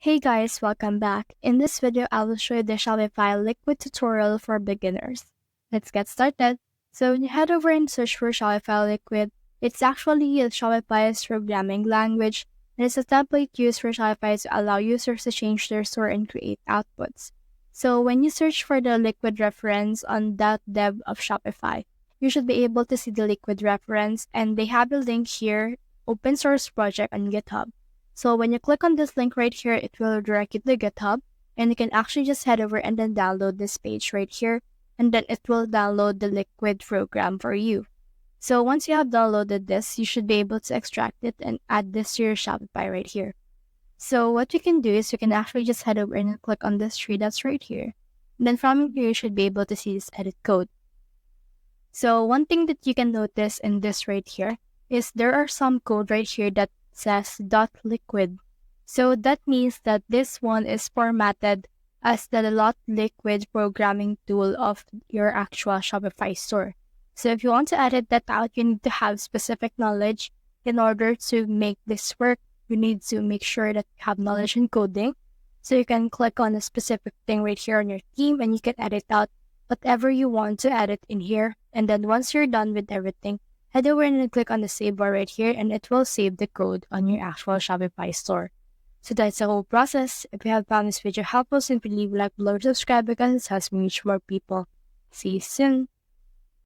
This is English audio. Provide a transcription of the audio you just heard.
Hey guys, welcome back. In this video, I will show you the Shopify Liquid tutorial for beginners. Let's get started. So when you head over and search for Shopify Liquid, it's actually a Shopify's programming language, and it's a template used for Shopify to allow users to change their store and create outputs. So when you search for the Liquid reference on .dev of Shopify, you should be able to see the Liquid reference, and they have a link here, open source project on GitHub. So when you click on this link right here, it will direct you to GitHub, and you can actually just head over and then download this page right here, and then it will download the Liquid program for you. So once you have downloaded this, you should be able to extract it and add this to your Shopify right here. So what you can do is you can actually just head over and click on this tree that's right here. And then from here, you should be able to see this edit code. So one thing that you can notice in this right here is there are some code right here that says .liquid. So that means that this one is formatted as the .liquid programming tool of your actual Shopify store. So if you want to edit that out, you need to have specific knowledge in order to make this work. You need to make sure that you have knowledge in coding. So you can click on a specific thing right here on your theme and you can edit out whatever you want to edit in here. And then once you're done with everything, head over and click on the save bar right here, and it will save the code on your actual Shopify store. So that's the whole process. If you have found this video helpful, simply leave a like below, subscribe because it helps me reach more people. See you soon.